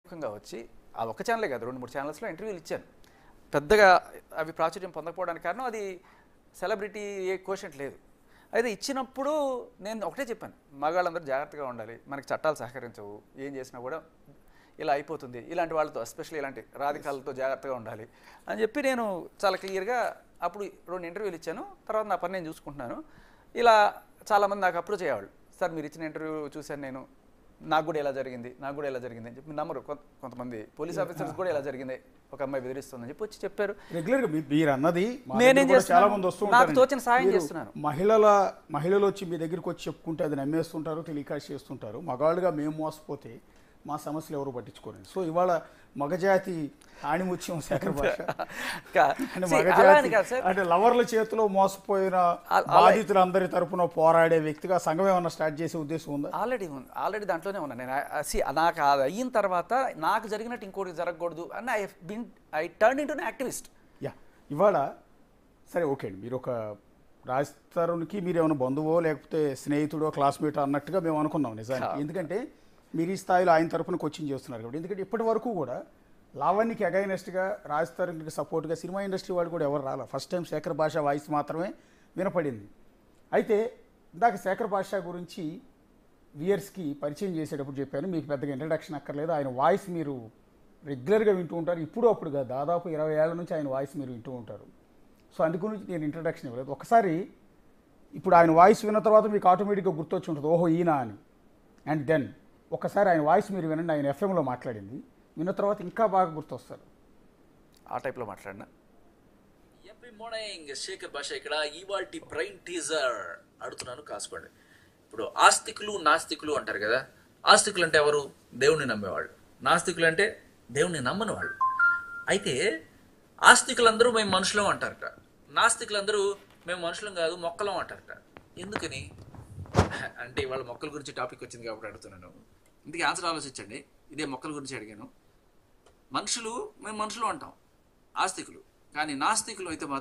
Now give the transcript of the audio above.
ముఖ్యంగా వచ్చి ఆ ఒక్క ఛానలే కాదు 2-3 ఛానల్స్లో ఇంటర్వ్యూలు ఇచ్చాను. పెద్దగా అవి ప్రాచుర్యం పొందకపోవడానికి కారణం అది సెలబ్రిటీ ఏ కోషెంట్ లేదు. అయితే ఇచ్చినప్పుడు నేను ఒకటే చెప్పాను, మగాళ్ళందరూ జాగ్రత్తగా ఉండాలి, మనకి చట్టాలు సహకరించవు, ఏం చేసినా కూడా ఇలా అయిపోతుంది, ఇలాంటి వాళ్ళతో ఎస్పెషల్లీ ఇలాంటి రాధికాలతో జాగ్రత్తగా ఉండాలి అని చెప్పి నేను చాలా క్లియర్గా అప్పుడు 2 ఇంటర్వ్యూలు ఇచ్చాను. తర్వాత నా పని నేను చూసుకుంటున్నాను. ఇలా చాలామంది నాకు అప్రోచ్ అయ్యేవాళ్ళు, సార్ మీరు ఇచ్చిన ఇంటర్వ్యూ చూశాను నేను, నాకు కూడా ఎలా జరిగింది అని చెప్పి నమ్మరు. కొంతమంది పోలీస్ ఆఫీసర్స్ కూడా ఎలా జరిగింది, ఒక అమ్మాయి బెదిరిస్తుందని చెప్పి వచ్చి చెప్పారు. రెగ్యులర్గా మీరు అన్నది నేనేం చాలా మంది వస్తూ నాకు తోచిన సాయం చేస్తున్నాను. మహిళలు వచ్చి మీ దగ్గరికి వచ్చి చెప్పుకుంటే అది నమ్మేస్తుంటారు, టెలికాస్ట్ చేస్తుంటారు. మగాళ్ళుగా మేము మోసపోతే మా సమస్యలు ఎవరు పట్టించుకోలేదు. సో ఇవాళ మగజాతి ఆణిముత్యం శేఖర్ భాష అంటే లవర్ల చేతిలో మోసపోయిన బాధితులందరి తరపున పోరాడే వ్యక్తిగా సంఘం ఏమన్నా స్టార్ట్ చేసే ఉద్దేశం ఉందా? ఆల్రెడీ దాంట్లోనే ఉన్నా నేను. నాకు అది అయిన తర్వాత నాకు జరిగినట్టు ఇంకోటి జరగకూడదు అని I turn into activist. Yeah, ఇవాళ సరే ఓకే అండి, మీరు ఒక రాజ్ తరుణ్కి మీరు ఏమైనా బంధువో లేకపోతే స్నేహితుడో క్లాస్మేటో అన్నట్టుగా మేము అనుకున్నాం నిజానికి. ఎందుకంటే మీరు ఈ స్థాయిలో ఆయన తరపున కోచింగ్ చేస్తున్నారు కాబట్టి. ఎందుకంటే ఇప్పటి వరకు కూడా లావణ్యకి అగైనెస్ట్గా రాజ్ తరుణ్కి సపోర్ట్గా సినిమా ఇండస్ట్రీ వాళ్ళు కూడా ఎవరు రాలా. ఫస్ట్ టైం శేఖర్ భాష వాయిస్ మాత్రమే వినపడింది. అయితే ఇందాక శేఖర్ భాష గురించి వ్యూయర్స్కి పరిచయం చేసేటప్పుడు చెప్పాను, మీకు పెద్దగా ఇంట్రడక్షన్ అక్కర్లేదు, ఆయన వాయిస్ మీరు రెగ్యులర్గా వింటూ ఉంటారు. ఇప్పుడు అప్పుడుగా దాదాపు 20 ఏళ్ల నుంచి ఆయన వాయిస్ మీరు వింటూ ఉంటారు. సో అందుగురించి నేను ఇంట్రడక్షన్ ఇవ్వలేదు. ఒకసారి ఇప్పుడు ఆయన వాయిస్ విన్న తర్వాత మీకు ఆటోమేటిక్గా గుర్తొచ్చి ఉంటుంది, ఓహో ఈయన అని. అండ్ దెన్ ఒకసారి ఆయన వాయిస్ మీరు వినండి, ఆయన ఎఫ్ఎంలో మాట్లాడింది విన్న తర్వాత ఇంకా బాగా గుర్తొస్తారు. ఆ టైప్లో మాట్లాడినా. ఎవ్రీ మార్నింగ్ శేఖర్ భాష ఇక్కడ ఇవాల్టి ప్రైమ్ టీజర్ అడుగుతున్నాను, కాసుకోండి. ఇప్పుడు ఆస్తికులు నాస్తికులు అంటారు కదా. ఆస్తికులు అంటే ఎవరు? దేవుణ్ణి నమ్మేవాళ్ళు. నాస్తికులు అంటే దేవుణ్ణి నమ్మని వాళ్ళు. అయితే ఆస్తికులందరూ మేము మనుషులం అంటారట, నాస్తికులందరూ మేము మనుషులం కాదు మొక్కలం అంటారట. ఎందుకని అంటే ఇవాళ మొక్కల గురించి టాపిక్ వచ్చింది కాబట్టి అడుగుతున్నాను. ఇందుకు ఆన్సర్ ఆలోచించండి. ఇదే మొక్కల గురించి అడిగాను. మేము మనుషులు అంటాం ఆస్తికులు, కానీ నాస్తికులు అయితే మాత్రం